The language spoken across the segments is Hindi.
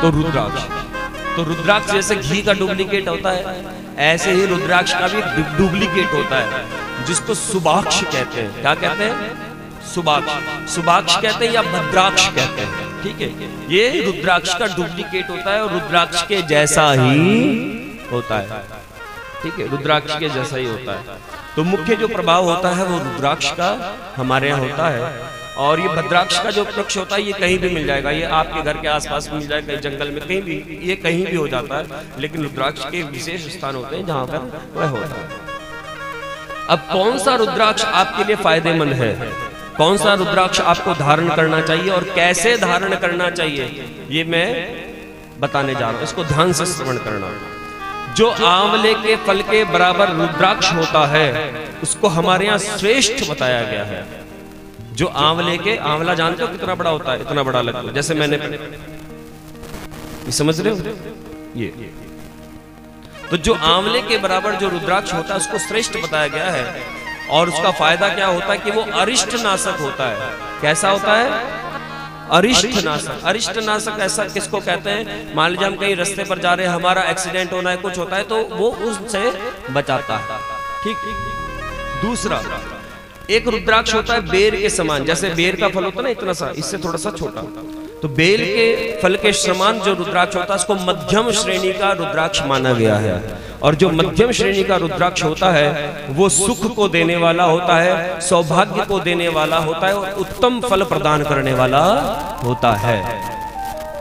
तो रुद्राक्ष। तो रुद्राक्ष जैसे घी का डुप्लीकेट होता है, ऐसे ही रुद्राक्ष का भी डुप्लीकेट होता है, जिसको सुबाक्ष कहते हैं। क्या कहते हैं? सुबाक्ष। सुबाक्ष कहते हैं या भद्राक्ष कहते हैं। ठीक है, ये रुद्राक्ष का डुप्लीकेट होता है और रुद्राक्ष के जैसा ही होता है। ठीक है, रुद्राक्ष के जैसा ही होता है। तो मुख्य जो प्रभाव होता है वो रुद्राक्ष का हमारे यहाँ होता है। और ये भद्राक्ष का जो वृक्ष होता है ये कहीं भी मिल जाएगा, ये आपके घर के आसपास मिल जाएगा, कहीं जंगल में, कहीं भी, ये कहीं भी हो जाता है। लेकिन रुद्राक्ष के विशेष स्थान होते हैं जहां पर वह होता है। अब कौन सा रुद्राक्ष आपके लिए फायदेमंद है, कौन सा रुद्राक्ष आपको धारण करना चाहिए और कैसे धारण करना चाहिए, ये मैं बताने जा रहा हूं। इसको ध्यान से श्रवण करना। जो आंवले के फल के बराबर रुद्राक्ष होता है उसको हमारे यहाँ श्रेष्ठ बताया गया है। जो आंवले के, आंवला जानते हो कितना बड़ा होता है? इतना बड़ा लगता है, जैसे मैंने, ये समझ रहे हो? ये तो जो आंवले के बराबर जो रुद्राक्ष होता है उसको श्रेष्ठ बताया गया है। और उसका फायदा क्या होता है कि वो अरिष्ट नाशक होता है। कैसा होता है? अरिष्ट नाशक। अरिष्ट नाशक ऐसा किसको कहते हैं? मान लीजिए हम कहीं रास्ते पर जा रहे हैं, हमारा एक्सीडेंट होना है, कुछ होता है, तो वो उससे बचाता है। ठीक। दूसरा, एक रुद्राक्ष होता है बेर के समान, जैसे बेर का फल होता है ना इतना सा, इससे थोड़ा सा छोटा, तो बेर के फल के समान जो रुद्राक्ष होता है उसको मध्यम श्रेणी का रुद्राक्ष माना गया है। और जो मध्यम श्रेणी का रुद्राक्ष होता है वो सुख को देने वाला होता है, सौभाग्य को देने वाला होता है और उत्तम फल प्रदान करने वाला होता है।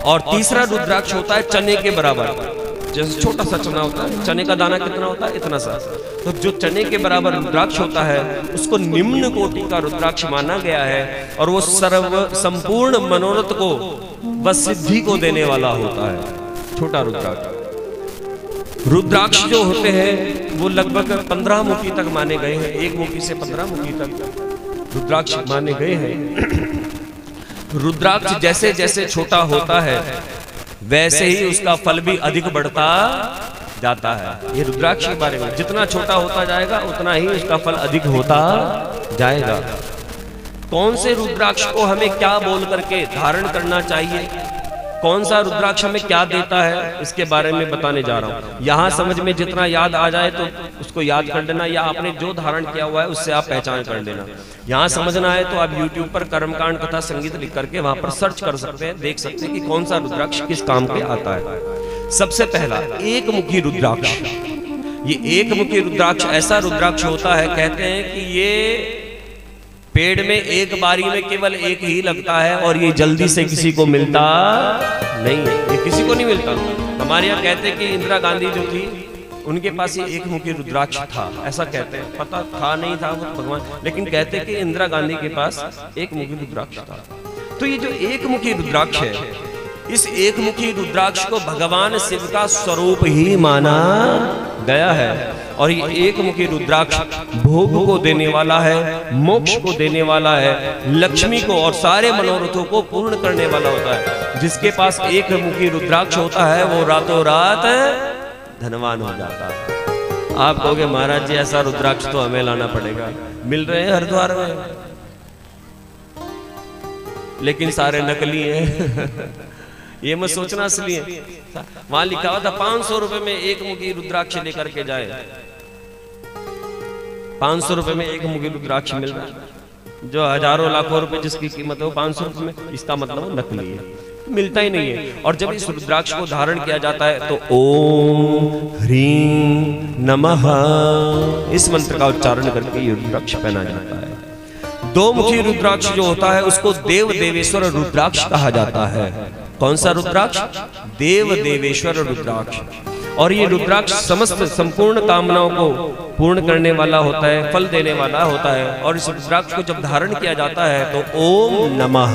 और तीसरा रुद्राक्ष होता है चने के बराबर, जैसे छोटा सा चना होता है, चने का दाना कितना होता है? इतना सा। तो जो चने के बराबर रुद्राक्ष होता है उसको निम्न कोटि का रुद्राक्ष माना गया है और वो सर्व संपूर्ण मनोरथ को व सिद्धि को देने वाला होता है, छोटा रुद्राक्ष। रुद्राक्ष जो होते हैं वो लगभग 15 मुखी तक माने गए हैं, 1 मुखी से 15 मुखी तक रुद्राक्ष माने गए हैं। रुद्राक्ष जैसे जैसे छोटा होता है वैसे ही उसका फल भी अधिक बढ़ता जाता है। ये रुद्राक्ष के बारे में, जितना छोटा होता जाएगा उतना ही उसका फल अधिक होता जाएगा। कौन से रुद्राक्ष को हमें क्या बोल करके धारण करना चाहिए, कौन सा रुद्राक्ष हमें क्या देता है, इसके बारे में बताने जा रहा हूं। यहां समझ में जितना याद आ जाए तो उसको याद कर लेना, या आपने जो धारण किया हुआ है उससे आप पहचान कर लेना। यहां समझना है तो आप YouTube पर कर्मकांड कथा संगीत लिख करके वहां पर सर्च कर सकते हैं, देख सकते हैं कि कौन सा रुद्राक्ष किस काम के आता है। सबसे पहला एक मुखी रुद्राक्ष। ये एक मुखी रुद्राक्ष ऐसा रुद्राक्ष होता है, कहते हैं कि ये पेड़ में एक बारी में केवल एक ही लगता है और ये जल्दी से किसी को मिलता नहीं है, ये किसी को नहीं मिलता। हमारे यहाँ कहते हैं कि इंदिरा गांधी जो थी उनके पास ये एक मुखी रुद्राक्ष था, ऐसा कहते हैं, पता था नहीं था वो भगवान, लेकिन कहते हैं कि इंदिरा गांधी के पास एक मुखी रुद्राक्ष था। तो ये जो एक मुखी रुद्राक्ष है, इस एक मुखी रुद्राक्ष को भगवान शिव का स्वरूप ही माना गया है। और ये एक मुखी रुद्राक्ष भोग को देने वाला है, मोक्ष को देने वाला है, लक्ष्मी को और सारे मनोरथों को पूर्ण करने वाला होता है। जिसके पास एक मुखी रुद्राक्ष होता है वो रातों रात धनवान हो जाता है। आप कहोगे महाराज जी ऐसा रुद्राक्ष तो हमें लाना पड़ेगा, मिल रहे हैं हरिद्वार में, लेकिन सारे नकली हैं। ये मत सोचना असली है। वहां लिखा हुआ था 500 रुपए में एक मुखी रुद्राक्ष लेकर के जाए, 500 रुपए में एक मुखी रुद्राक्ष मिल रहा है, जो हजारों लाखों रुपए जिसकी कीमत है वो 500 रुपए में, इसका मतलब नकली है, मिलता ही नहीं है। और जब इस रुद्राक्ष को धारण किया जाता है तो ओम ह्रीं नमः इस मंत्र का उच्चारण करके ये रुद्राक्ष पहना जाता है। 2 मुखी रुद्राक्ष जो होता है उसको देव देवेश्वर रुद्राक्ष कहा जाता है। कौन सा रुद्राक्ष? देव देवेश्वर रुद्राक्ष। और ये रुद्राक्ष समस्त संपूर्ण कामनाओं को पूर्ण करने वाला होता है, फल देने वाला होता है। और इस रुद्राक्ष को जब धारण किया जाता है तो ओम नमः,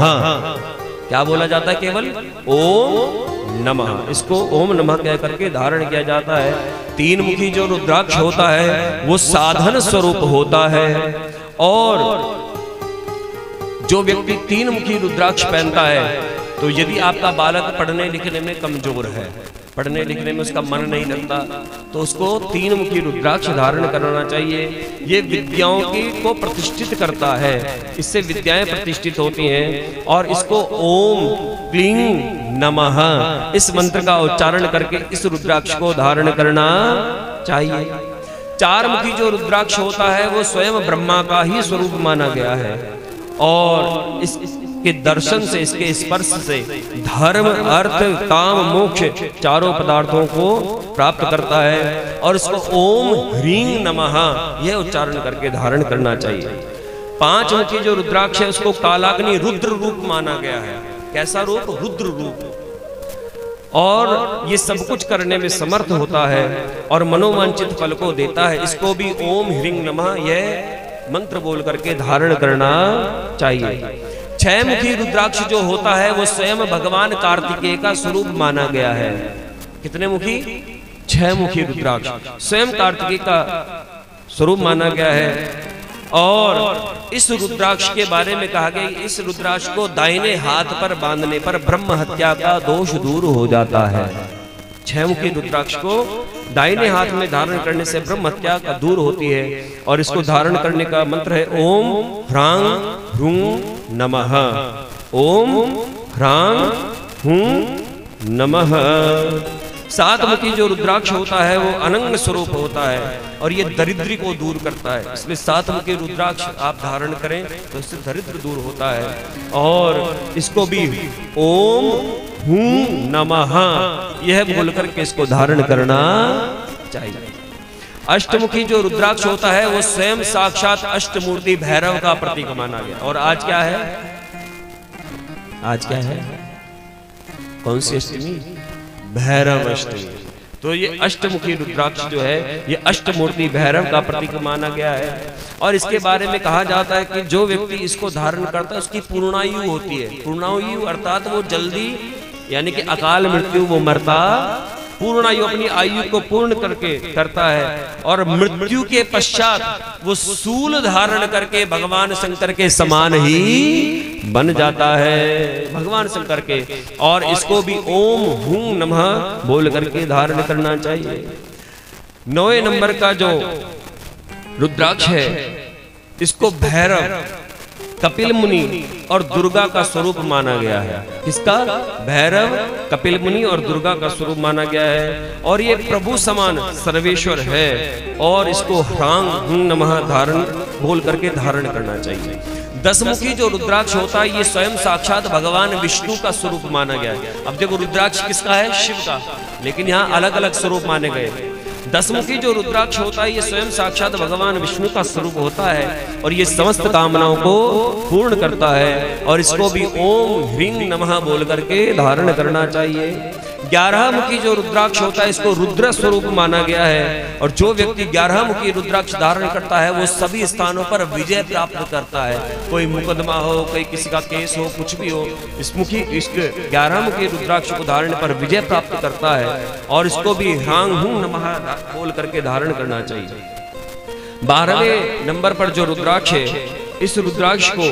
क्या बोला जाता है? केवल ओम नमः, इसको ओम नमः कह करके धारण किया जाता है। 3 मुखी जो रुद्राक्ष होता है वो साधन स्वरूप होता है। और जो व्यक्ति 3 मुखी रुद्राक्ष पहनता है तो यदि आपका बालक पढ़ने लिखने में कमजोर है, पढ़ने लिखने में उसका मन नहीं लगता, तो उसको 3 मुखी रुद्राक्ष धारण करना चाहिए। ये विद्याओं की को प्रतिष्ठित करता है, इससे विद्याएं प्रतिष्ठित होती हैं। और इसको ओम क्लीं नमः इस मंत्र का उच्चारण करके इस रुद्राक्ष को धारण करना चाहिए। चार मुखी जो रुद्राक्ष होता है वो स्वयं ब्रह्मा का ही स्वरूप माना गया है और इसके दर्शन से, इसके स्पर्श से धर्म, अर्थ, काम, मोक्ष चारों पदार्थों को प्राप्त करता है और इसको ओम ह्रीं नमः यह उच्चारण करके धारण करना चाहिए। पांच मुखी जो रुद्राक्ष है उसको कालाग्नि रुद्र रूप माना गया है। कैसा रूप? रुद्र रूप। और ये सब कुछ करने में समर्थ होता है और मनोवांछित फल को देता है। इसको भी ओम ह्रीं नमः यह मंत्र बोल करके धारण करना चाहिए। छह मुखी रुद्राक्ष जो होता है वो स्वयं भगवान कार्तिकेय का स्वरूप माना गया है। कितने मुखी? छह मुखी रुद्राक्ष स्वयं कार्तिकेय का स्वरूप माना गया है। और इस रुद्राक्ष के बारे में कहा गया इस रुद्राक्ष को दाहिने हाथ पर बांधने पर ब्रह्म हत्या का दोष दूर हो जाता है। छह मुखी रुद्राक्ष को दाहिने हाथ में धारण करने से ब्रह्म हत्या का दूर होती है और इसको धारण करने का मंत्र है ओम ह्रां ह्रूं नमः। ओम ह्रां ह्रूं नमः। सात मुखी जो रुद्राक्ष होता है वो अनंग स्वरूप होता है और ये दरिद्री को दूर करता है। इसलिए सात मुखी रुद्राक्ष आप धारण करें तो इससे दरिद्र दूर होता है। और इसको भी ओम हूं नमः यह बोल करके इसको धारण करना चाहिए। अष्टमुखी जो रुद्राक्ष होता है वो स्वयं साक्षात अष्टमूर्ति भैरव का प्रतीक माना गया। और आज क्या है? आज क्या है? कौन सी अष्टमी? भैरव अष्टमी। तो ये अष्टमुखी रुद्राक्ष जो है ये अष्टमूर्ति भैरव का प्रतीक माना गया है। और इसके बारे में कहा जाता है कि जो व्यक्ति इसको धारण करता है उसकी पूर्णायु होती है। पूर्णायु अर्थात वो जल्दी यानी कि अकाल मृत्यु वो मरता पूर्णायु अपनी आयु को पूर्ण करके करता है और मृत्यु के पश्चात वो सूल धारण करके भगवान शंकर के समान ही बन जाता है। भगवान शंकर के। और इसको भी ओम हूं नमः बोल करके धारण करना चाहिए। 9वें नंबर का जो रुद्राक्ष है इसको भैरव, कपिल मुनि और दुर्गा का स्वरूप माना गया है। किसका? भैरव, कपिल मुनि और दुर्गा का स्वरूप माना गया है और ये प्रभु समान सर्वेश्वर है और इसको ह्रां हूं नमः धारण बोल करके धारण करना चाहिए। दसमुखी जो रुद्राक्ष होता है ये स्वयं साक्षात भगवान विष्णु का स्वरूप माना गया है। अब देखो रुद्राक्ष किसका है? शिव का, लेकिन यहाँ अलग अलग स्वरूप माने गए। दसमुखी जो रुद्राक्ष होता है ये स्वयं साक्षात भगवान विष्णु का स्वरूप होता है और ये समस्त कामनाओं को पूर्ण करता है और इसको भी ओम ह्रीं नमः बोल करके धारण करना चाहिए। 11 मुखी जो रुद्राक्ष होता है इसको रुद्र स्वरूप माना गया है और जो व्यक्ति 11 मुखी रुद्राक्ष धारण करता है वो सभी स्थानों पर विजय प्राप्त करता है। कोई मुकदमा हो, कोई किसी का केस हो, कुछ भी हो, इस 11 मुखी रुद्राक्ष को धारण पर विजय प्राप्त करता है और इसको भी ह्रां हूं नमः बोल करके धारण करना चाहिए। 12वें नंबर पर जो रुद्राक्ष है इस रुद्राक्ष को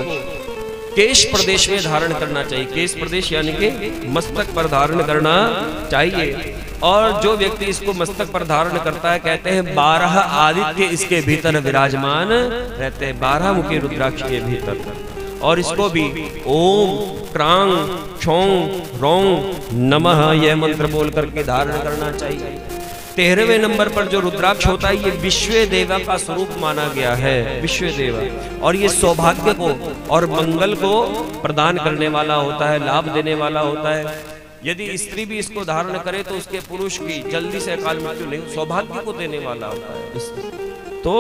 केश प्रदेश में धारण करना चाहिए। केश प्रदेश यानी कि मस्तक पर धारण करना चाहिए और जो व्यक्ति इसको मस्तक पर धारण करता है कहते हैं 12 आदित्य इसके भीतर विराजमान रहते हैं। 12 मुखी रुद्राक्ष के भीतर। और इसको भी ओम क्रां क्षौं रौं नमः यह मंत्र बोल करके धारण करना चाहिए। 13वें नंबर पर जो रुद्राक्ष होता है ये विश्व देवा का स्वरूप माना गया है। विश्व देवा और ये सौभाग्य को और मंगल को प्रदान करने वाला होता है, लाभ देने वाला होता है। यदि स्त्री भी इसको धारण करे तो उसके पुरुष की जल्दी से अकाल मृत्यु नहीं, सौभाग्य को देने वाला होता है तो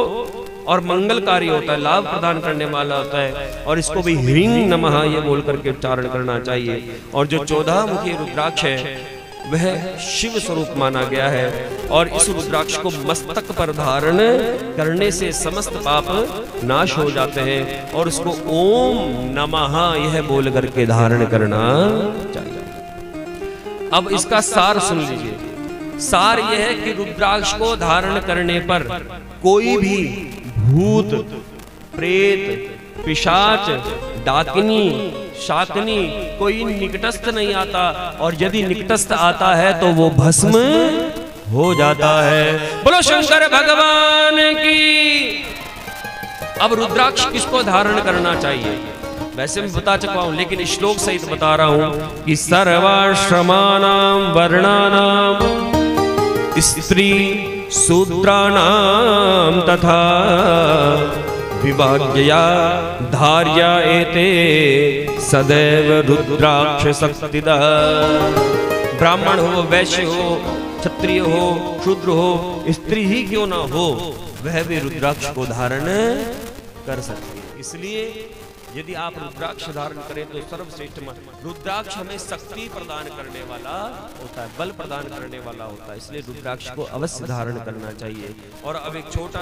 और मंगलकारी होता है, लाभ प्रदान करने वाला होता है। और इसको भी ह्रीं नमः ये बोल करके उच्चारण करना चाहिए। और जो 14 मुखी रुद्राक्ष है वह शिव स्वरूप माना गया है और इस रुद्राक्ष को मस्तक पर धारण करने से समस्त पाप नाश हो जाते हैं और उसको ओम नमः यह बोल करके धारण करना चाहिए। अब इसका सार सुन लीजिए। सार यह है कि रुद्राक्ष को धारण करने पर कोई भी भूत, प्रेत, पिशाच, डाकिनी, शाकनी कोई निकटस्थ नहीं आता और यदि निकटस्थ आता है तो वो भस्म हो जाता है। बोलो शंकर भगवान की। अब रुद्राक्ष किसको धारण करना चाहिए? वैसे मैं बता चुका हूं, लेकिन श्लोक सहित बता रहा हूं कि सर्वाश्रमानां वर्णानां स्त्री शूद्राणां तथा विभाग्यया धार्या एते सदैव रुद्राक्ष शक्तिदा। ब्राह्मण हो, वैश्य हो, क्षत्रिय हो, शूद्र हो, स्त्री ही क्यों ना हो, वह भी रुद्राक्ष को धारण कर सकती है। इसलिए यदि आप रुद्राक्ष धारण करें तो सर्वश्रेष्ठ। रुद्राक्ष हमें शक्ति प्रदान करने वाला होता है, बल प्रदान करने वाला होता है, इसलिए रुद्राक्ष को अवश्य धारण करना चाहिए। और अब एक छोटा